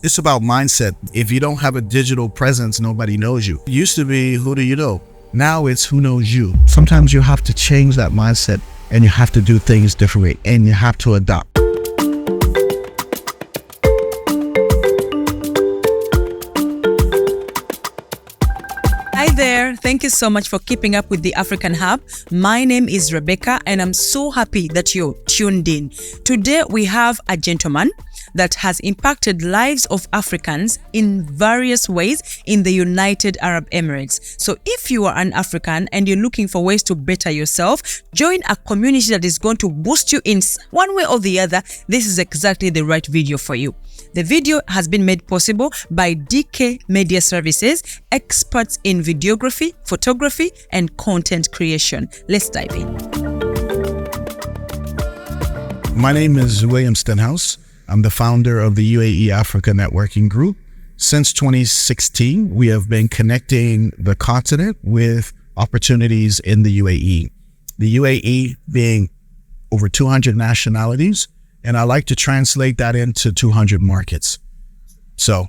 It's about mindset. If you don't have a digital presence, nobody knows you. It used to be, who do you know? Now it's who knows you. Sometimes you have to change that mindset and you have to do things differently and you have to adapt. Hi there. Thank you so much for keeping up with the African Hub. My name is Rebecca and I'm so happy that you're tuned in. Today we have a gentleman that has impacted lives of Africans in various ways in the United Arab Emirates. So if you are an African and you're looking for ways to better yourself, join a community that is going to boost you in one way or the other. This is exactly the right video for you. The video has been made possible by DK Media Services, experts in videography, photography, and content creation. Let's dive in. My name is William Stenhouse. I'm the founder of the UAE Africa Networking Group. Since 2016, we have been connecting the continent with opportunities in the UAE. The UAE being over 200 nationalities, and I like to translate that into 200 markets. So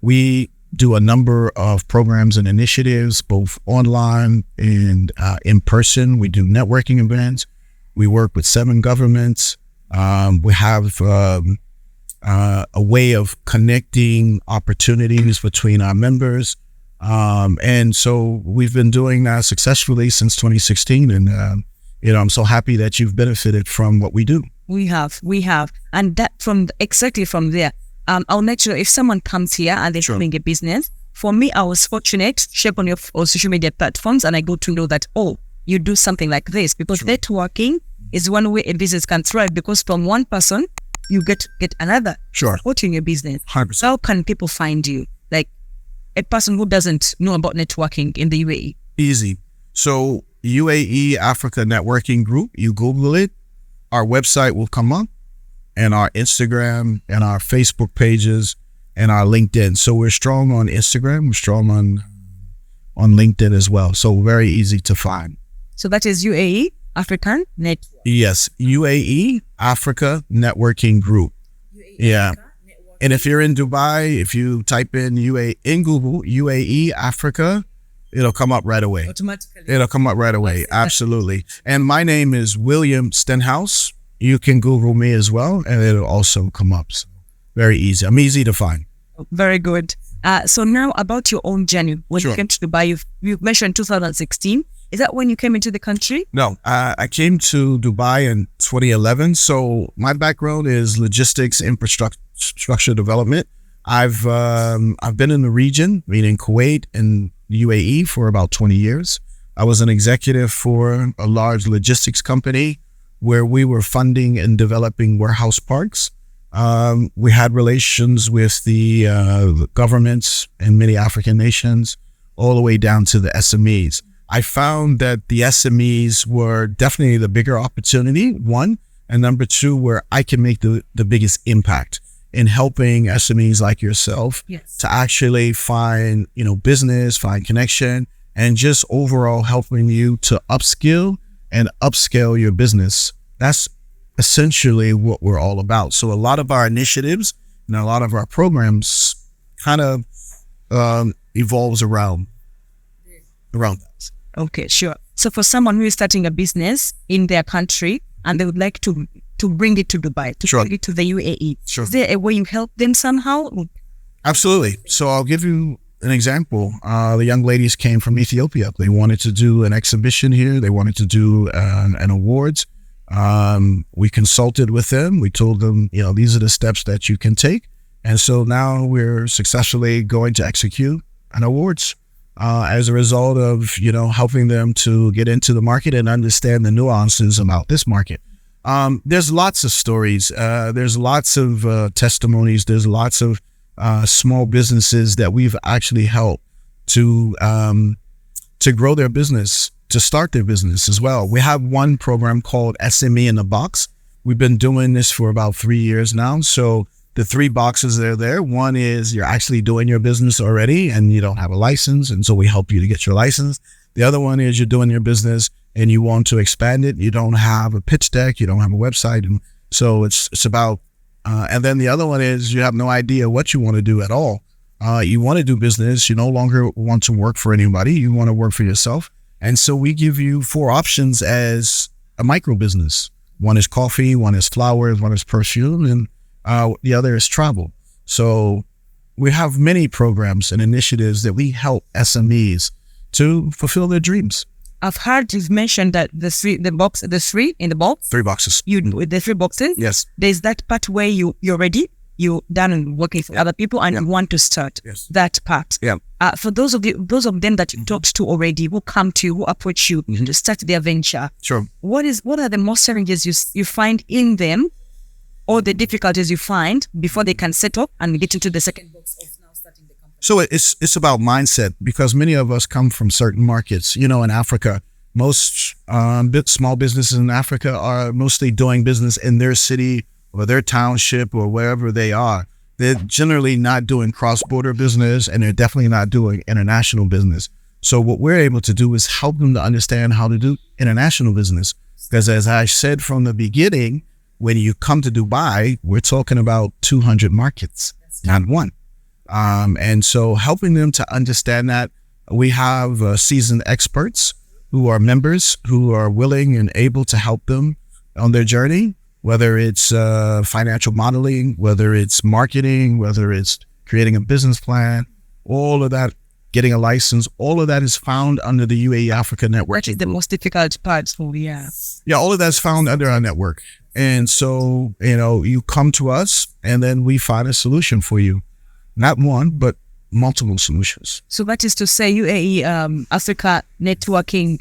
we do a number of programs and initiatives, both online and in person. We do networking events. We work with 7 governments. We have a way of connecting opportunities between our members. And so we've been doing that successfully since 2016. And, I'm so happy that you've benefited from what we do. We have. And that exactly from there, I'll let you know if someone comes here and they're doing a business. For me, I was fortunate to check on your social media platforms and I got to know that, you do something like this because networking is one way a business can thrive, because from one person, you get another supporting your business. 100%. How can people find you? Like a person who doesn't know about networking in the UAE. Easy. So UAE Africa Networking Group, you Google it, our website will come up, and our Instagram and our Facebook pages and our LinkedIn. So we're strong on Instagram, we're strong on LinkedIn as well. So very easy to find. So that is UAE African Network. Yes, UAE Africa Networking Group. And if you're in Dubai, if you type in Google UAE Africa, it'll come up right away. Automatically. It'll come up right away. Absolutely. And my name is William Stenhouse. You can Google me as well, and it'll also come up. So very easy. I'm easy to find. Very good. So now about your own journey. When you came to Dubai, you've mentioned 2016. Is that when you came into the country? No, I came to Dubai in 2011. So my background is logistics, infrastructure development. I've been in the region, meaning Kuwait and UAE, for about 20 years. I was an executive for a large logistics company where we were funding and developing warehouse parks. We had relations with the governments in many African nations, all the way down to the SMEs. I found that the SMEs were definitely the bigger opportunity, one, and number two, where I can make the biggest impact in helping SMEs like yourself to actually find, business, find connection, and just overall helping you to upskill and upscale your business. That's essentially what we're all about. So a lot of our initiatives and a lot of our programs kind of evolves around that. Okay, sure. So for someone who is starting a business in their country and they would like to bring it to Dubai, bring it to the UAE, is there a way you help them somehow? Absolutely. So I'll give you an example. The young ladies came from Ethiopia. They wanted to do an exhibition here. They wanted to do an awards. We consulted with them. We told them, these are the steps that you can take. And so now we're successfully going to execute an awards. As a result of, helping them to get into the market and understand the nuances about this market. There's lots of stories. There's lots of testimonies. There's lots of small businesses that we've actually helped to grow their business, to start their business as well. We have one program called SME in a Box. We've been doing this for about 3 years now. So the 3 boxes that are there. One is you're actually doing your business already and you don't have a license, and so we help you to get your license. The other one is you're doing your business and you want to expand it. You don't have a pitch deck, you don't have a website, and so it's about And then the other one is you have no idea what you want to do at all. You want to do business. You no longer want to work for anybody. You want to work for yourself. And so we give you 4 options as a micro business. One is coffee, one is flowers, one is perfume, and the other is travel. So we have many programs and initiatives that we help SMEs to fulfill their dreams. I've heard you've mentioned that the 3 in the box. 3 boxes. With the 3 boxes. Yes. There's that part where you're ready, you're done and working for other people, and you want to start that part. Yeah. For those of them that you talked to already, who come to you, who approach you to start their venture. Sure. What are the most challenges you find in them, or the difficulties you find before they can set up and get into the second box of now starting the company? So it's about mindset, because many of us come from certain markets. In Africa, most small businesses in Africa are mostly doing business in their city or their township or wherever they are. They're generally not doing cross-border business, and they're definitely not doing international business. So what we're able to do is help them to understand how to do international business. Because as I said from the beginning, when you come to Dubai, we're talking about 200 markets, not one. And so helping them to understand that, we have seasoned experts who are members who are willing and able to help them on their journey, whether it's financial modeling, whether it's marketing, whether it's creating a business plan, all of that, getting a license, all of that is found under the UAE Africa Networking Group. That is the most difficult part for me, yeah. Yeah, all of that's found under our network. And so, you come to us and then we find a solution for you. Not one, but multiple solutions. So that is to say UAE Africa Networking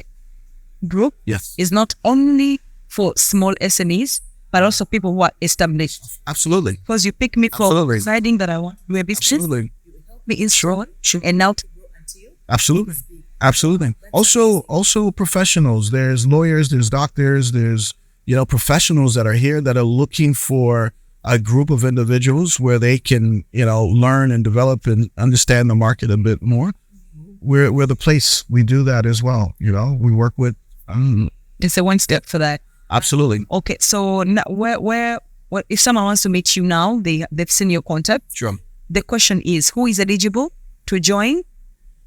Group is not only for small SMEs, but also people who are established. Absolutely. Because you pick me for deciding that I want to do a business. Absolutely. You help me install, and now to grow until. Absolutely. Also professionals. There's lawyers, there's doctors, there's professionals that are here that are looking for a group of individuals where they can, learn and develop and understand the market a bit more. We're the place. We do that as well. We work with. It's a one step for that. Absolutely. Okay, so now where if someone wants to meet you now, they've seen your contact. Sure. The question is, who is eligible to join?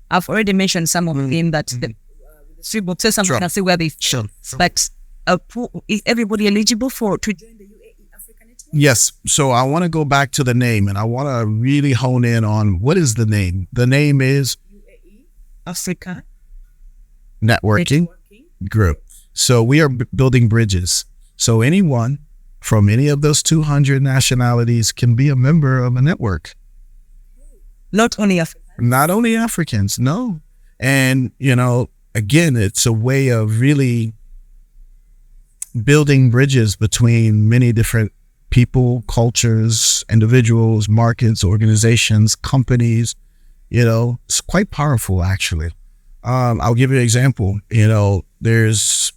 I've already mentioned some of them that the 3 boxes. Some can see where they. Sure. But is everybody eligible to join the UAE Africa Network? Yes. So I want to go back to the name, and I want to really hone in on what is the name. The name is UAE Africa Networking Group. So we are building bridges. So anyone from any of those 200 nationalities can be a member of a network. Not only Africans. Not only Africans, no. And, again, it's a way of really building bridges between many different people, cultures, individuals, markets, organizations, companies. It's quite powerful, actually. I'll give you an example. There's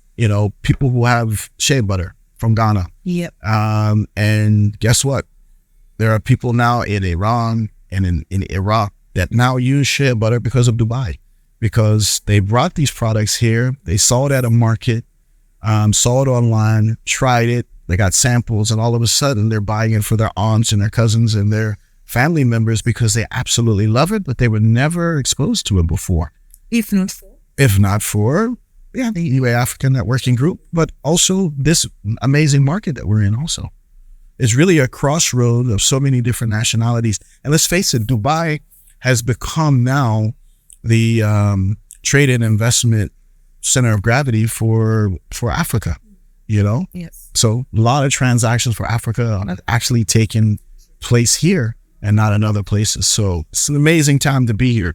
people who have shea butter from Ghana. Yep. And guess what? There are people now in Iran and in Iraq that now use shea butter because of Dubai, because they brought these products here. They saw it at a market, saw it online, tried it. They got samples, and all of a sudden they're buying it for their aunts and their cousins and their family members because they absolutely love it, but they were never exposed to it before. If not for the UAE African Networking Group, but also this amazing market that we're in also. It's really a crossroad of so many different nationalities. And let's face it, Dubai has become now the trade and investment center of gravity for Africa, Yes. So a lot of transactions for Africa are actually taking place here and not in other places. So it's an amazing time to be here.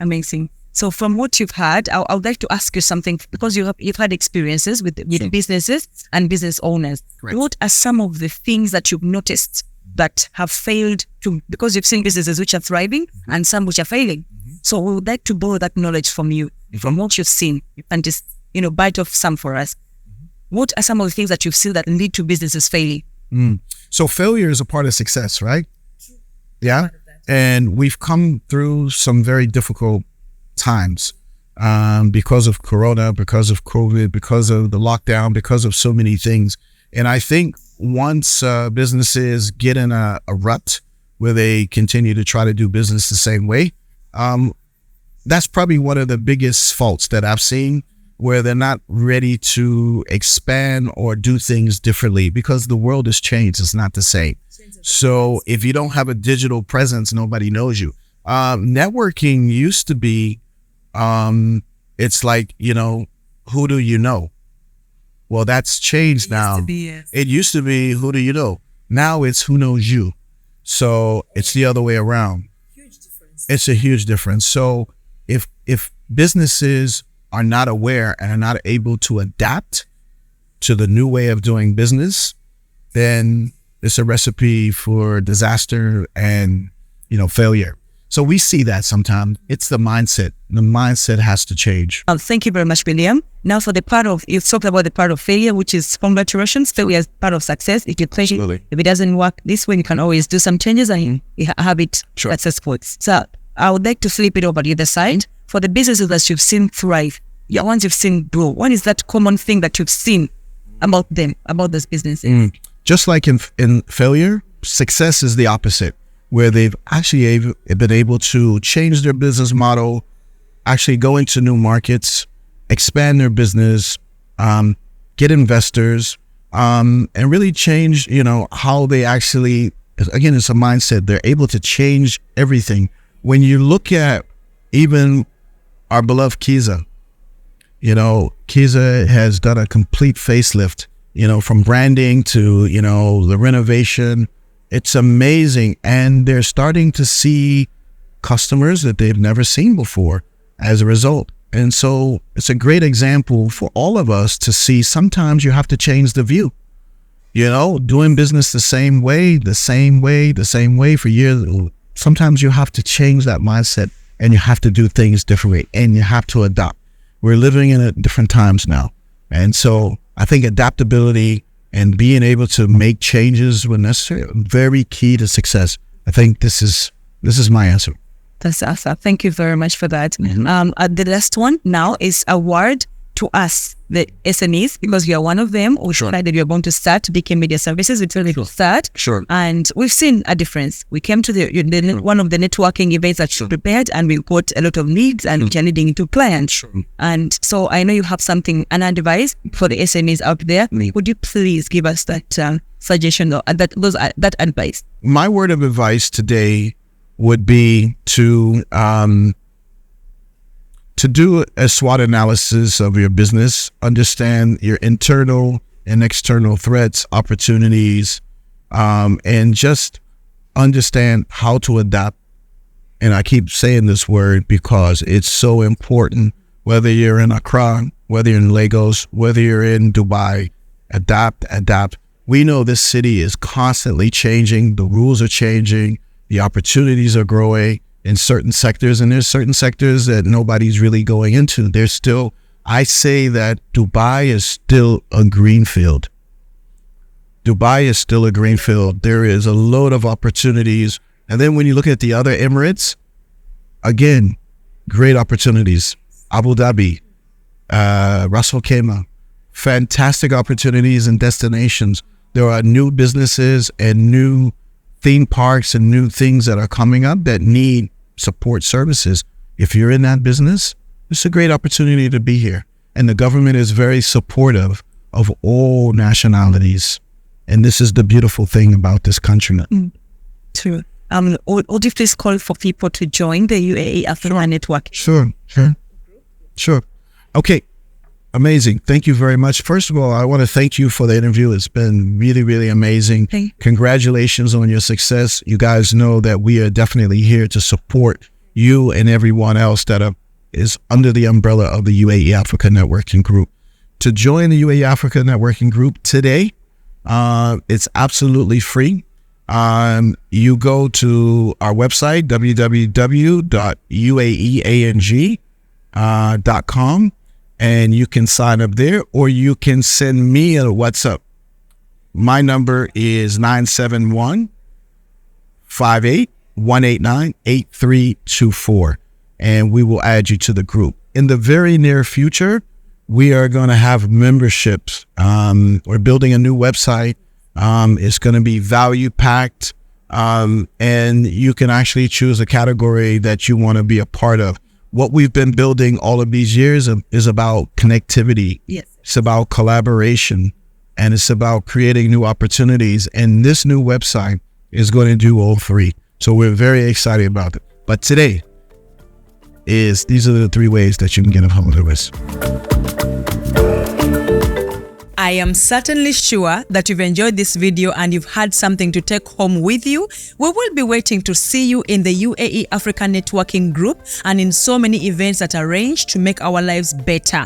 Amazing. So from what you've had, I would like to ask you something, because you've had experiences with businesses and business owners. Correct. What are some of the things that you've noticed that have failed because you've seen businesses which are thriving and some which are failing? So we would like to borrow that knowledge from you, from what you've seen. You can just, bite off some for us. What are some of the things that you've seen that lead to businesses failing? So failure is a part of success, right? Yeah. And we've come through some very difficult times because of Corona, because of COVID, because of the lockdown, because of so many things. And I think once businesses get in a rut where they continue to try to do business the same way, that's probably one of the biggest faults that I've seen, where they're not ready to expand or do things differently because the world has changed. It's not the same. So if you don't have a digital presence, nobody knows you. Networking used to be, it's like, who do you know? Well, that's changed now. It used to be, who do you know? Now it's who knows you. So it's the other way around. Huge difference. It's a huge difference. So if businesses are not aware and are not able to adapt to the new way of doing business, then it's a recipe for disaster and, failure. So we see that sometimes. It's the mindset. The mindset has to change. Thank you very much, William. Now for the part of, you've talked about the part of failure, which is congratulations. Failure is part of success. If you play it, if it doesn't work this way, you can always do some changes and have it successful. So I would like to flip it over the other side. For the businesses that you've seen thrive, the ones you've seen grow, what is that common thing that you've seen about them, about those businesses? Just like in failure, success is the opposite, where they've actually been able to change their business model, actually go into new markets, expand their business, get investors, and really change, how they actually, again, it's a mindset. They're able to change everything. When you look at even our beloved Kiza, Kiza has done a complete facelift, from branding to, the renovation. It's amazing. And they're starting to see customers that they've never seen before as a result. And so it's a great example for all of us to see sometimes you have to change the view, doing business the same way for years. Sometimes you have to change that mindset and you have to do things differently and you have to adapt. We're living in different times now. And so I think adaptability and being able to make changes when necessary, very key to success. I think this is my answer. That's awesome. Thank you very much for that. The last one now is a word to us, the SMEs, because you are one of them. We decided you're going to start BK Media Services. It's really start. And we've seen a difference. We came to one of the networking events that you prepared, and we got a lot of leads and which are leading into clients. And so I know you have an advice for the SMEs out there. Would you please give us that suggestion or that advice? My word of advice today would be to do a SWOT analysis of your business, understand your internal and external threats, opportunities, and just understand how to adapt. And I keep saying this word because it's so important, whether you're in Accra, whether you're in Lagos, whether you're in Dubai, adapt. We know this city is constantly changing. The rules are changing. The opportunities are growing in certain sectors, and there's certain sectors that nobody's really going into. I say that Dubai is still a greenfield. Dubai is still a greenfield. There is a load of opportunities. And then when you look at the other Emirates, again, great opportunities. Abu Dhabi, Ras Al Khaimah, fantastic opportunities and destinations. There are new businesses and new theme parks and new things that are coming up that need support services. If you're in that business, it's a great opportunity to be here. And the government is very supportive of all nationalities. And this is the beautiful thing about this country. True. Would you please call for people to join the UAE Africa Network? Sure. Okay. Amazing. Thank you very much. First of all, I want to thank you for the interview. It's been really, really amazing. Congratulations on your success. You guys know that we are definitely here to support you and everyone else that is under the umbrella of the UAE Africa Networking Group. To join the UAE Africa Networking Group today, it's absolutely free. You go to our website, www.uaeang.com. And you can sign up there, or you can send me a WhatsApp. My number is 971-58-189-8324, and we will add you to the group. In the very near future, we are going to have memberships. We're building a new website. It's going to be value packed. And you can actually choose a category that you want to be a part of. What we've been building all of these years is about connectivity. Yes. It's about collaboration, and it's about creating new opportunities. And this new website is going to do all three. So we're very excited about it. But today these are the 3 ways that you can get a hold of us. I am certainly sure that you've enjoyed this video and you've had something to take home with you. We will be waiting to see you in the UAE Africa Networking Group and in so many events that are arranged to make our lives better.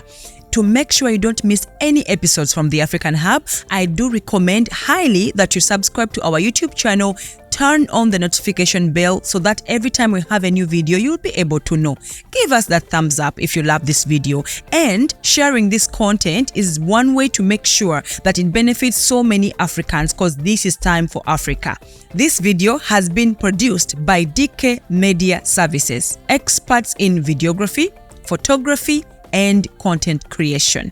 To make sure you don't miss any episodes from the African Hub, I do recommend highly that you subscribe to our YouTube channel, turn on the notification bell so that every time we have a new video, you'll be able to know. Give us that thumbs up if you love this video. And sharing this content is one way to make sure that it benefits so many Africans, because this is time for Africa. This video has been produced by DK Media Services, experts in videography, photography, and content creation.